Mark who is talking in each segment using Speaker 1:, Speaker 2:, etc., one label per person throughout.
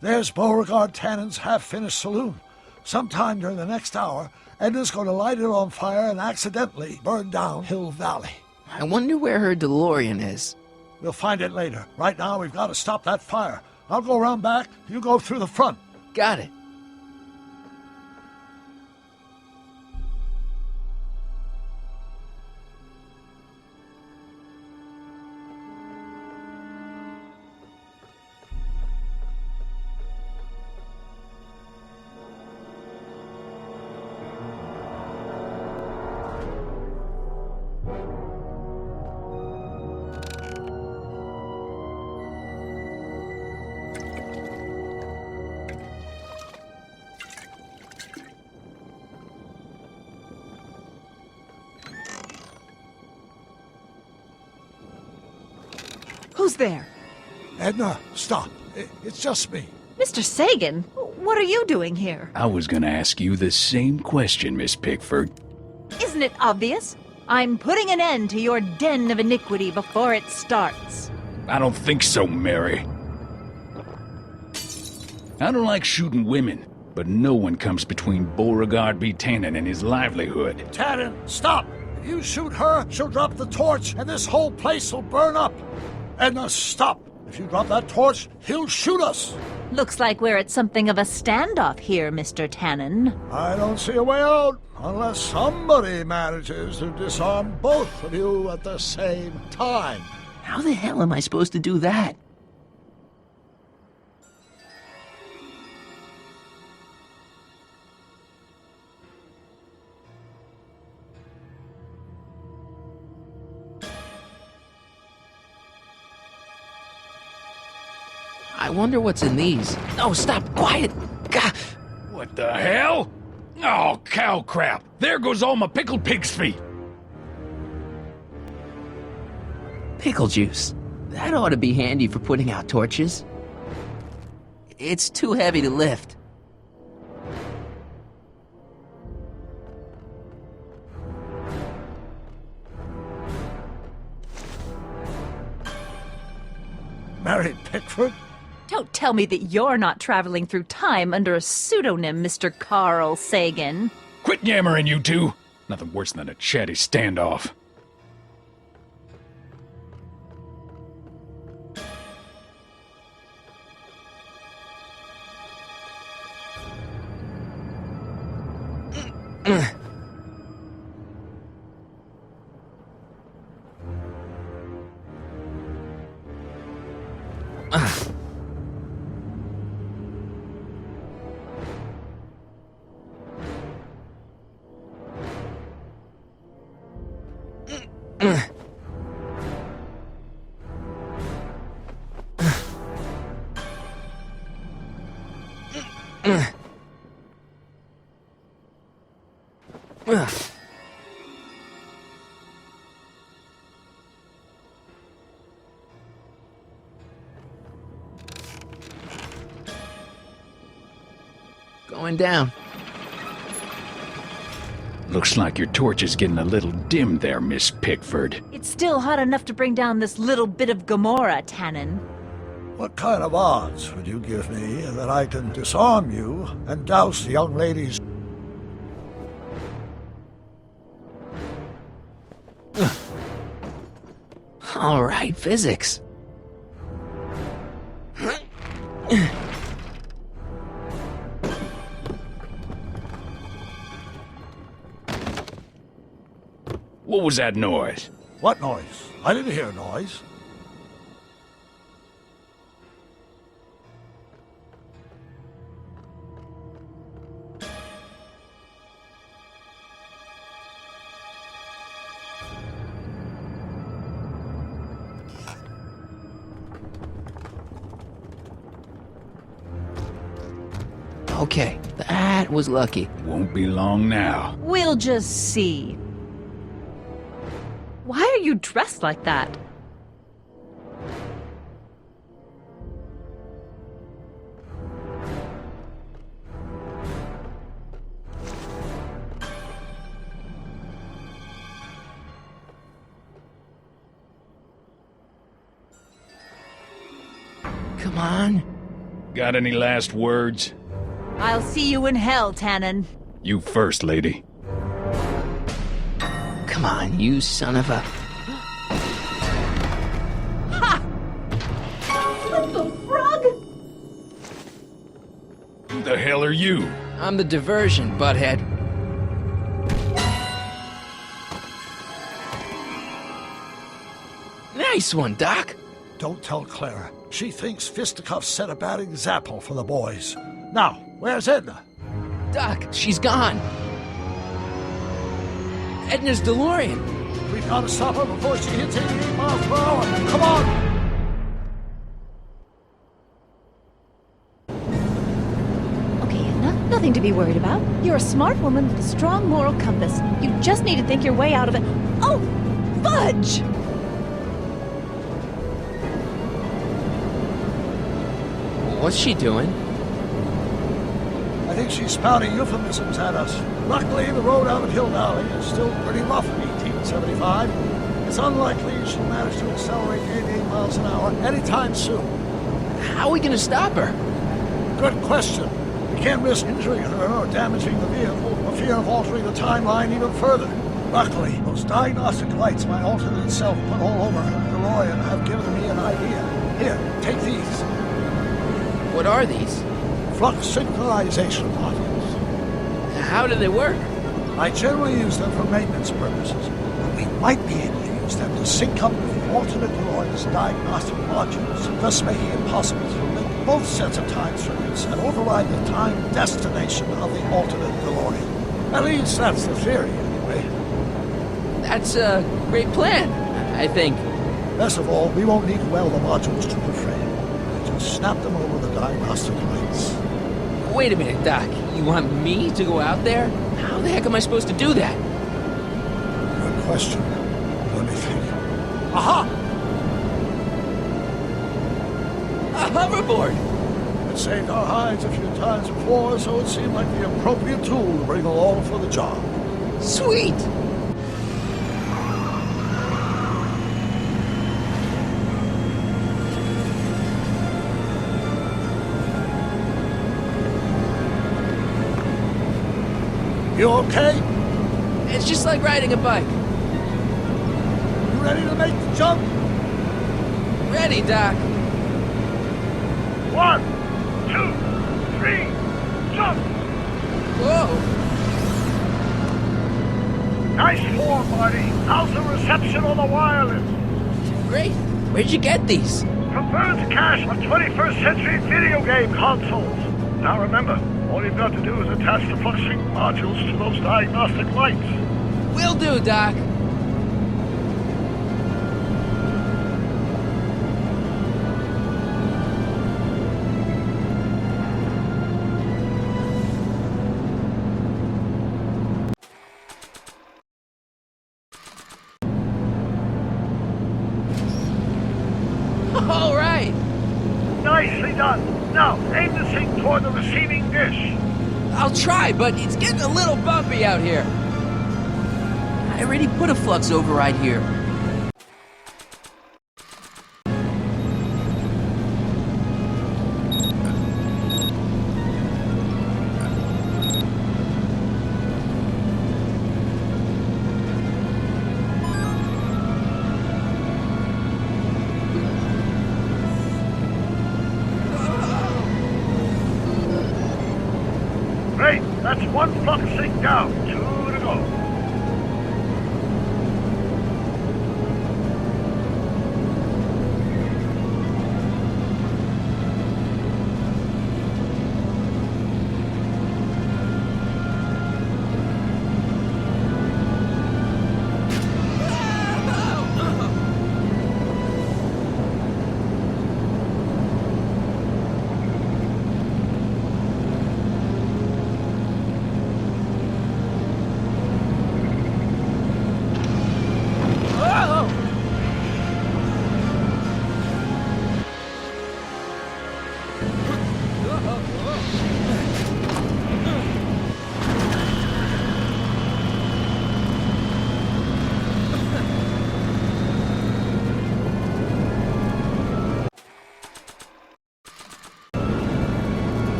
Speaker 1: There's Beauregard Tannen's half-finished saloon. Sometime during the next hour, Edna's going to light it on fire and accidentally burn down Hill Valley.
Speaker 2: I wonder where her DeLorean is.
Speaker 1: We'll find it later. Right now, we've got to stop that fire. I'll go around back. You go through the front.
Speaker 2: Got it.
Speaker 3: Who's there?
Speaker 1: Edna, stop. It's just me.
Speaker 3: Mr. Sagan, what are you doing here?
Speaker 4: I was gonna ask you the same question, Miss Pickford.
Speaker 3: Isn't it obvious? I'm putting an end to your den of iniquity before it starts.
Speaker 4: I don't think so, Mary. I don't like shooting women, but no one comes between Beauregard B. Tannen and his livelihood.
Speaker 1: Tannen, stop! If you shoot her, she'll drop the torch, and this whole place will burn up. Edna, stop! If you drop that torch, he'll shoot us!
Speaker 3: Looks like we're at something of a standoff here, Mr. Tannen.
Speaker 1: I don't see a way out, unless somebody manages to disarm both of you at the same time.
Speaker 2: How the hell am I supposed to do that? I wonder what's in these. Oh, stop! Quiet! Gah!
Speaker 4: What the hell? Oh, cow crap! There goes all my pickled pig's feet!
Speaker 2: Pickle juice. That ought to be handy for putting out torches. It's too heavy to lift.
Speaker 1: Mary Pickford?
Speaker 3: Don't tell me that you're not traveling through time under a pseudonym, Mr. Carl Sagan.
Speaker 4: Quit yammering, you two! Nothing worse than a chatty standoff.
Speaker 2: Going down.
Speaker 4: Looks like your torch is getting a little dim there, Miss Pickford.
Speaker 3: It's still hot enough to bring down this little bit of Gomorrah, Tannen.
Speaker 1: What kind of odds would you give me that I can disarm you and douse the young ladies?
Speaker 2: All right, physics.
Speaker 4: What was that noise?
Speaker 1: What noise? I didn't hear a noise.
Speaker 2: Okay, that was lucky.
Speaker 4: Won't be long now.
Speaker 3: We'll just see. Why are you dressed like that?
Speaker 2: Come on.
Speaker 4: Got any last words?
Speaker 3: I'll see you in hell, Tannen.
Speaker 4: You first, lady.
Speaker 2: Come on, you son of a...
Speaker 3: What the frog?
Speaker 4: Who the hell are you?
Speaker 2: I'm the diversion, butthead. Nice one, Doc.
Speaker 1: Don't tell Clara. She thinks fisticuffs set a bad example for the boys. Now, where's Edna?
Speaker 2: Doc, she's gone. Edna's DeLorean.
Speaker 1: We've got to stop her before she hits 88 miles per hour. Come on!
Speaker 3: Okay, Edna, nothing to be worried about. You're a smart woman with a strong moral compass. You just need to think your way out of it. Oh, fudge!
Speaker 2: What's she doing?
Speaker 1: I think she's spouting euphemisms at us. Luckily, the road out of Hill Valley is still pretty rough in 1875. It's unlikely she'll manage to accelerate 88 miles an hour anytime soon.
Speaker 2: How are we gonna stop her?
Speaker 1: Good question. We can't risk injuring her or damaging the vehicle for fear of altering the timeline even further. Luckily, those diagnostic lights my alternate self put all over her DeLorean have given me an idea. Here, take these.
Speaker 2: What are these?
Speaker 1: Flux synchronization modules.
Speaker 2: How do they work?
Speaker 1: I generally use them for maintenance purposes, but we might be able to use them to sync up with the alternate DeLorean's diagnostic modules, thus making it possible to link both sets of time circuits and override the time destination of the alternate DeLorean. At least that's the theory, anyway.
Speaker 2: That's a great plan, I think.
Speaker 1: Best of all, we won't need to weld the modules to the frame. We just snap them over the diagnostic lights.
Speaker 2: Wait a minute, Doc. You want me to go out there? How the heck am I supposed to do that?
Speaker 1: Good question. Let me think. Aha!
Speaker 2: A hoverboard!
Speaker 1: It saved our hides a few times before, so it seemed like the appropriate tool to bring along for the job.
Speaker 2: Sweet!
Speaker 1: You okay?
Speaker 2: It's just like riding a bike.
Speaker 1: You ready to make the jump?
Speaker 2: Ready, Doc.
Speaker 1: 1, 2, 3, jump!
Speaker 2: Whoa!
Speaker 1: Nice form, Marty. How's the reception on the wireless?
Speaker 2: Great. Where'd you get these?
Speaker 1: From Bird's cache on 21st century video game consoles. Now remember, all you've got to do is attach the flux sync modules to those diagnostic lights.
Speaker 2: Will do, Doc. All right.
Speaker 1: Nicely done. Now, aim the sync toward the receiving dish.
Speaker 2: I'll try, but it's getting a little bumpy out here. I already put a flux override here.
Speaker 1: Great. That's one flux sync down. 2 to go.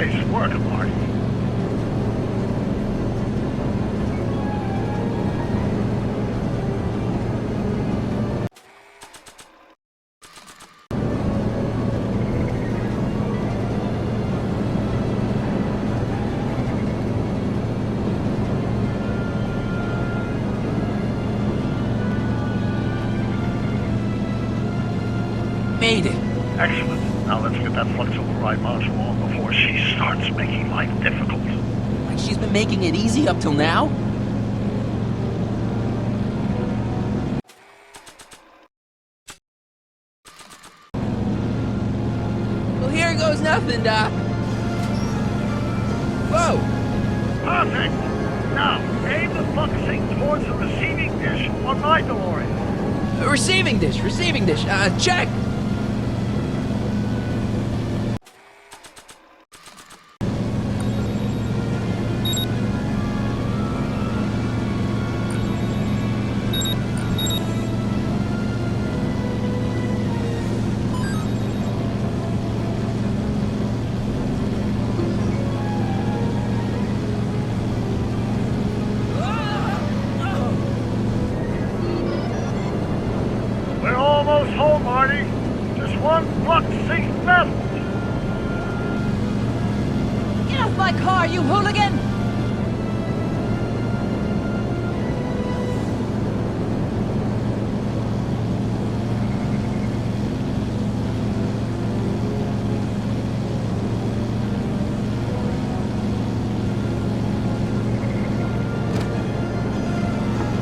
Speaker 1: Nice work, Marty.
Speaker 2: Made it.
Speaker 1: Excellent. Now let's get that flux override module on before she starts making life difficult.
Speaker 2: Like she's been making it easy up till now? Well, here goes nothing, Doc. Whoa!
Speaker 1: Perfect! Now, aim the flux sink towards the receiving dish on my DeLorean.
Speaker 2: Receiving dish. Check!
Speaker 1: We're almost home, Marty. Just one flux sink left.
Speaker 3: Get off my car, you hooligan!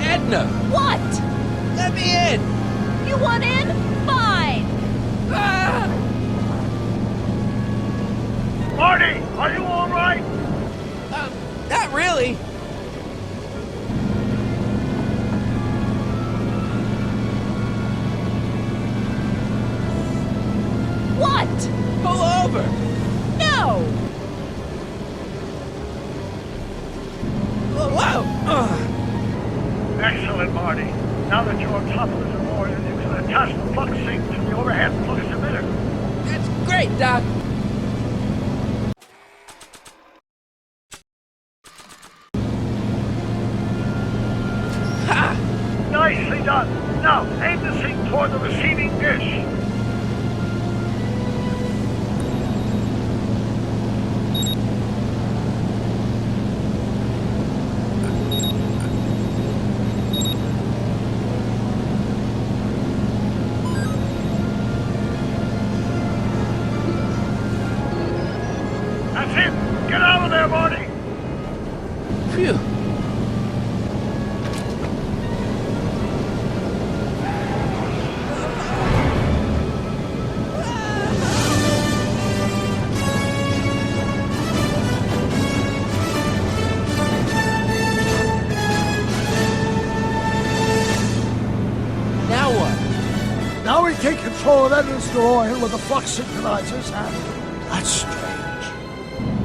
Speaker 2: Edna!
Speaker 3: What?
Speaker 2: Let me in!
Speaker 3: You want in? Fine!
Speaker 2: Ah!
Speaker 1: Marty, are you all right?
Speaker 2: Not really.
Speaker 3: What?
Speaker 2: Pull over!
Speaker 3: No!
Speaker 2: Whoa!
Speaker 1: Excellent, Marty. Now that you're on top of the DeLorean, you can attach the flux sink to the overhead flux emitter.
Speaker 2: That's great, Doc. Ha!
Speaker 1: Nicely done. Now, aim the sink toward the receiving dish. That's it. Get out of there, Marty.
Speaker 2: Phew. Now what?
Speaker 1: Now we take control of Edna's DeLorean with the flux synchronizers, and that's strange.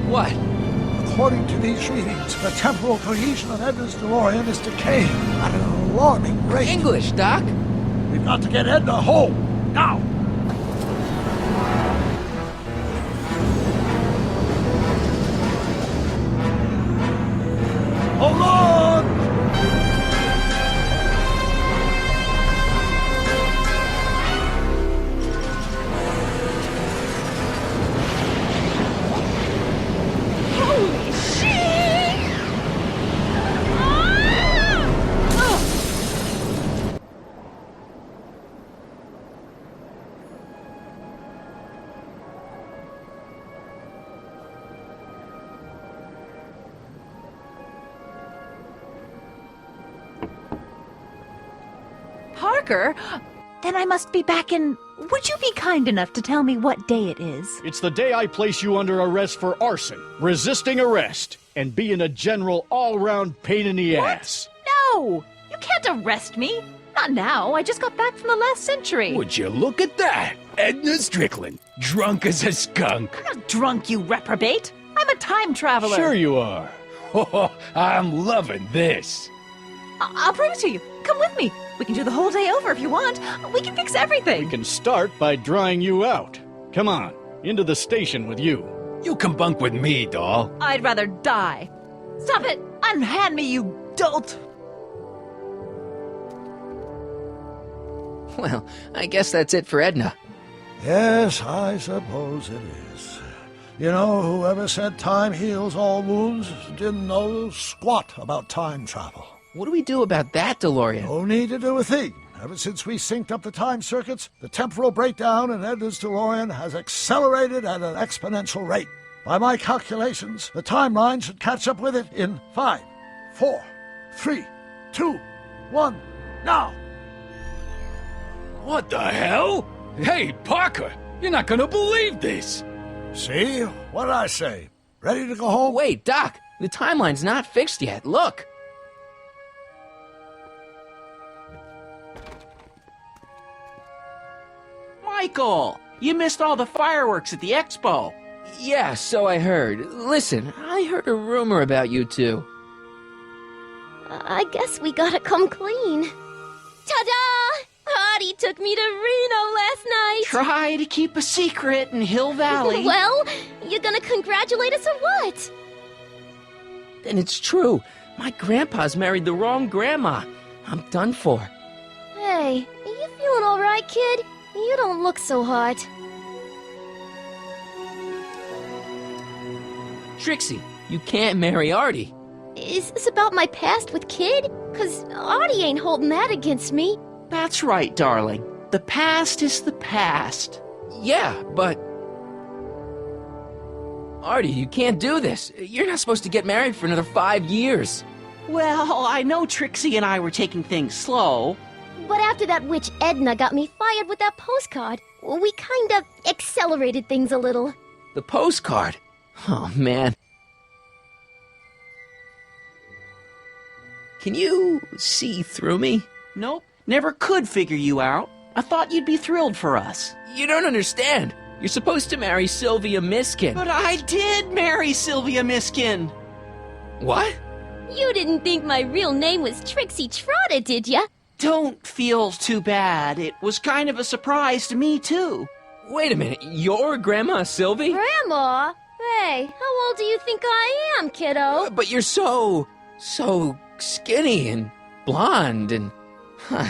Speaker 2: What?
Speaker 1: According to these readings, the temporal cohesion of Edna's DeLorean is decaying at an alarming rate.
Speaker 2: English, Doc.
Speaker 1: We've got to get Edna home, now! Hold on!
Speaker 3: Holy shit! Ah! Parker? Then I must be back in... Would you be kind enough to tell me what day it is?
Speaker 5: It's the day I place you under arrest for arson, resisting arrest, and being a general all-round pain in the ass.
Speaker 3: No! You can't arrest me! Not now, I just got back from the last century.
Speaker 4: Would you look at that? Edna Strickland, drunk as a skunk.
Speaker 3: I'm not drunk, you reprobate! I'm a time traveler!
Speaker 5: Sure you are.
Speaker 4: Oh, I'm loving this.
Speaker 3: I'll prove it to you. Come with me. We can do the whole day over if you want. We can fix everything.
Speaker 5: We can start by drying you out. Come on, into the station with you.
Speaker 4: You come bunk with me, doll.
Speaker 3: I'd rather die. Stop it!
Speaker 2: Unhand me, you dolt! Well, I guess that's it for Edna.
Speaker 1: Yes, I suppose it is. You know, whoever said time heals all wounds didn't know squat about time travel.
Speaker 2: What do we do about that, DeLorean?
Speaker 1: No need to do a thing. Ever since we synced up the time circuits, the temporal breakdown in Edna's DeLorean has accelerated at an exponential rate. By my calculations, the timeline should catch up with it in 5, 4, 3, 2, 1, now!
Speaker 4: What the hell? Hey, Parker, you're not gonna believe this.
Speaker 1: See? What did I say? Ready to go home?
Speaker 2: Wait, Doc, the timeline's not fixed yet. Look!
Speaker 6: Michael, you missed all the fireworks at the expo.
Speaker 2: Yeah, so I heard. Listen, I heard a rumor about you two.
Speaker 7: I guess we gotta come clean. Ta-da! Artie took me to Reno last night.
Speaker 6: Try to keep a secret in Hill Valley.
Speaker 7: Well, you gonna congratulate us or what?
Speaker 2: Then it's true. My grandpa's married the wrong grandma. I'm done for.
Speaker 7: Hey, are you feeling all right, kid? You don't look so hot.
Speaker 2: Trixie, you can't marry Artie.
Speaker 7: Is this about my past with Kid? 'Cause Artie ain't holding that against me.
Speaker 6: That's right, darling. The past is the past.
Speaker 2: Yeah, but... Artie, you can't do this. You're not supposed to get married for another 5 years.
Speaker 6: Well, I know Trixie and I were taking things slow.
Speaker 7: But after that witch Edna got me fired with that postcard, we kinda accelerated things a little.
Speaker 2: The postcard? Oh, man. Can you see through me?
Speaker 6: Nope, never could figure you out. I thought you'd be thrilled for us.
Speaker 2: You don't understand. You're supposed to marry Sylvia Miskin.
Speaker 6: But I did marry Sylvia Miskin.
Speaker 2: What?
Speaker 7: You didn't think my real name was Trixie Trotter, did ya?
Speaker 6: Don't feel too bad. It was kind of a surprise to me, too.
Speaker 2: Wait a minute, you're Grandma Sylvie?
Speaker 7: Grandma? Hey, how old do you think I am, kiddo?
Speaker 2: But you're so skinny and blonde and... Huh.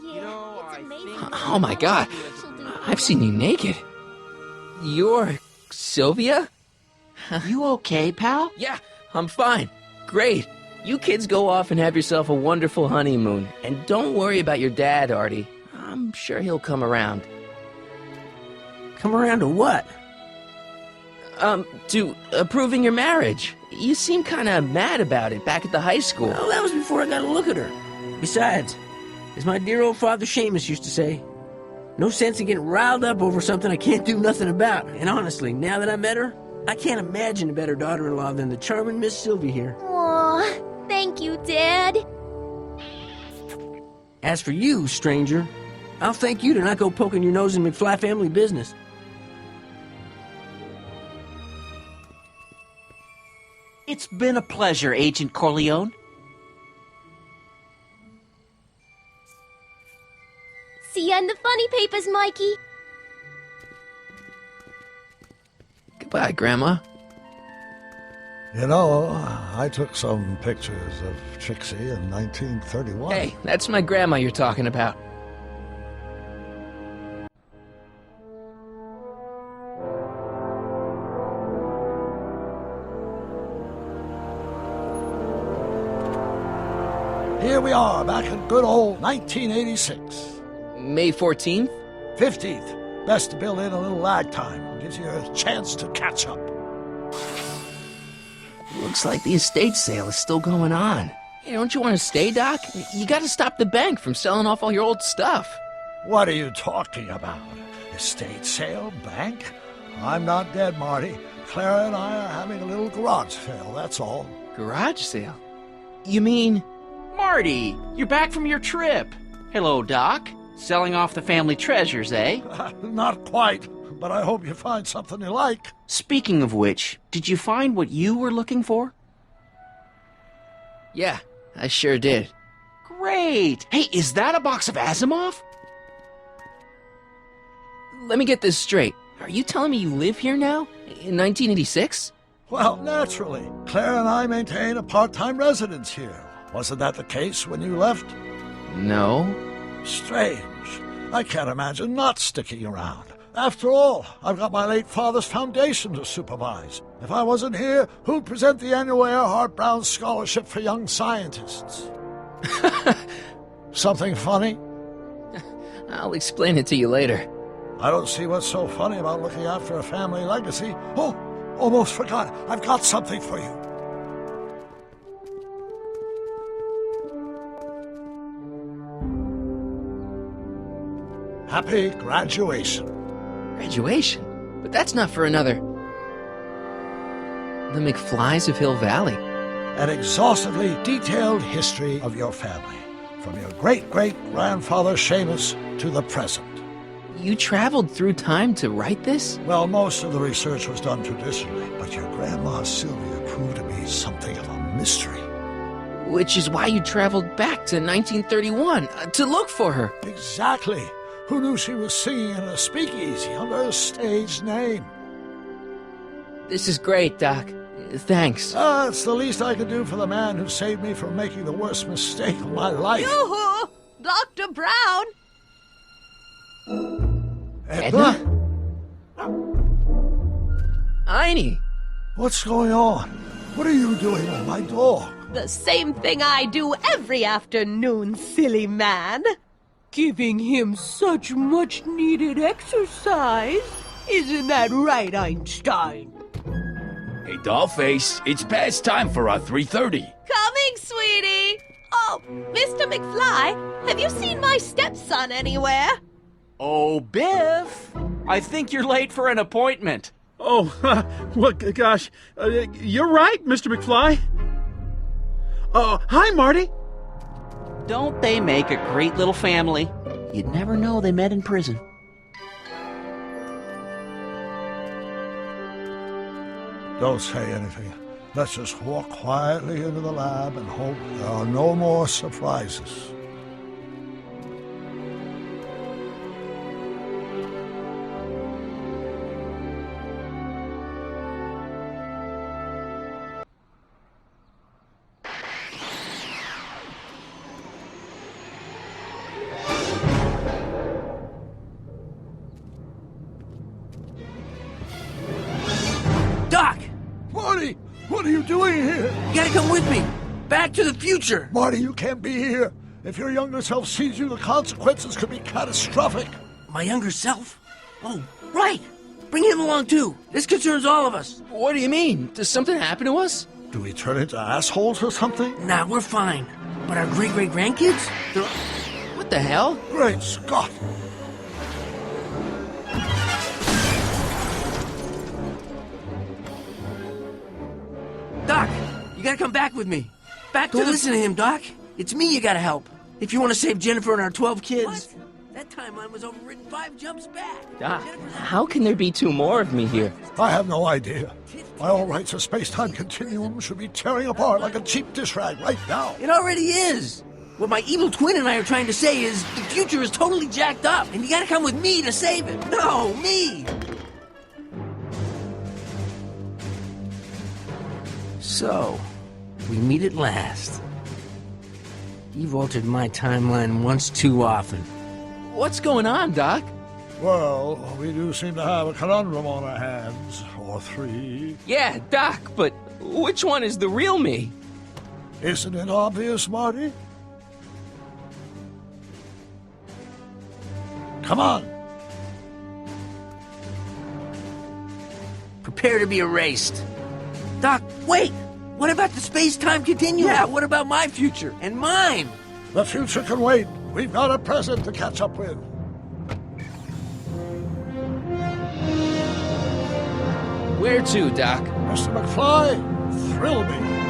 Speaker 7: Yeah, it's amazing.
Speaker 2: Oh my God, I've seen you naked. You're Sylvia?
Speaker 6: You okay, pal?
Speaker 2: Yeah, I'm fine. Great. You kids go off and have yourself a wonderful honeymoon. And don't worry about your dad, Artie. I'm sure he'll come around.
Speaker 8: Come around to what?
Speaker 2: To approving your marriage. You seem kind of mad about it back at the high school.
Speaker 8: Well, that was before I got a look at her. Besides, as my dear old father Seamus used to say, no sense in getting riled up over something I can't do nothing about. And honestly, now that I met her, I can't imagine a better daughter-in-law than the charming Miss Sylvie here.
Speaker 7: Aw, thank you, Dad.
Speaker 8: As for you, stranger, I'll thank you to not go poking your nose in McFly family business.
Speaker 6: It's been a pleasure, Agent Corleone.
Speaker 7: See ya in the funny papers, Mikey.
Speaker 2: Goodbye, Grandma.
Speaker 1: You know, I took some pictures of Trixie in 1931.
Speaker 2: Hey, that's my grandma you're talking about.
Speaker 1: Here we are, back in good old 1986.
Speaker 2: May 14th?
Speaker 1: 15th. Best to build in a little lag time. Gives you a chance to catch up.
Speaker 2: Looks like the estate sale is still going on. Hey, don't you want to stay, Doc? You gotta stop the bank from selling off all your old stuff.
Speaker 1: What are you talking about? Estate sale? Bank? I'm not dead, Marty. Clara and I are having a little garage sale, that's all.
Speaker 2: Garage sale? You mean...
Speaker 6: Marty, you're back from your trip. Hello, Doc. Selling off the family treasures, eh?
Speaker 1: Not quite, but I hope you find something you like.
Speaker 6: Speaking of which, did you find what you were looking for?
Speaker 2: Yeah, I sure did.
Speaker 6: Great! Hey, is that a box of Asimov?
Speaker 2: Let me get this straight. Are you telling me you live here now? In 1986?
Speaker 1: Well, naturally. Claire and I maintain a part-time residence here. Wasn't that the case when you left?
Speaker 2: No.
Speaker 1: Strange. I can't imagine not sticking around. After all, I've got my late father's foundation to supervise. If I wasn't here, who'd present the annual Earhart Brown Scholarship for Young Scientists? Something funny?
Speaker 2: I'll explain it to you later.
Speaker 1: I don't see what's so funny about looking after a family legacy. Oh, almost forgot. I've got something for you. Happy graduation.
Speaker 2: Graduation? But that's not for another... The McFlys of Hill Valley.
Speaker 1: An exhaustively detailed history of your family, from your great-great-grandfather Seamus to the present.
Speaker 2: You traveled through time to write this?
Speaker 1: Well, most of the research was done traditionally, but your grandma Sylvia proved to be something of a mystery.
Speaker 2: Which is why you traveled back to 1931, to look for her.
Speaker 1: Exactly. Who knew she was singing in a speakeasy under a stage name?
Speaker 2: This is great, Doc. Thanks.
Speaker 1: It's the least I could do for the man who saved me from making the worst mistake of my life.
Speaker 9: Yoo-hoo! Dr. Brown!
Speaker 1: Edna?
Speaker 2: Einie!
Speaker 1: What's going on? What are you doing with my dog?
Speaker 9: The same thing I do every afternoon, silly man. Giving him such much-needed exercise. Isn't that right, Einstein?
Speaker 4: Hey, Dollface, it's past time for our 3:30.
Speaker 9: Coming, sweetie! Oh, Mr. McFly, have you seen my stepson anywhere?
Speaker 6: Oh, Biff! I think you're late for an appointment.
Speaker 10: Oh, well, gosh, you're right, Mr. McFly. Hi, Marty.
Speaker 6: Don't they make a great little family? You'd never know they met in prison.
Speaker 1: Don't say anything. Let's just walk quietly into the lab and hope there are no more surprises.
Speaker 8: Doc!
Speaker 1: Marty, what are you doing here?
Speaker 8: You gotta come with me! Back to the future!
Speaker 1: Marty, you can't be here. If your younger self sees you, the consequences could be catastrophic.
Speaker 8: My younger self? Oh, right! Bring him along too. This concerns all of us.
Speaker 2: What do you mean? Does something happen to us?
Speaker 1: Do we turn into assholes or something?
Speaker 8: Nah, we're fine. But our great-great-grandkids? They're...
Speaker 2: What the hell?
Speaker 1: Great Scott!
Speaker 8: Doc, you gotta come back with me. Don't listen to him, Doc. It's me you gotta help. If you want to save Jennifer and our 12 kids. What? That timeline was overwritten 5 jumps back.
Speaker 2: Doc, how can there be 2 more of me here?
Speaker 1: I have no idea. By all rights, a space-time continuum should be tearing apart like a cheap dish rag right now.
Speaker 8: It already is. What my evil twin and I are trying to say is the future is totally jacked up, and you gotta come with me to save it. No, me! So, we meet at last. You've altered my timeline once too often.
Speaker 2: What's going on, Doc?
Speaker 1: Well, we do seem to have a conundrum on our hands. Or 3.
Speaker 2: Yeah, Doc, but which one is the real me?
Speaker 1: Isn't it obvious, Marty? Come on.
Speaker 8: Prepare to be erased. Doc, wait! What about the space-time continuum? Yeah, what about my future? And mine?
Speaker 1: The future can wait. We've got a present to catch up with.
Speaker 2: Where to, Doc?
Speaker 1: Mr. McFly, thrill me.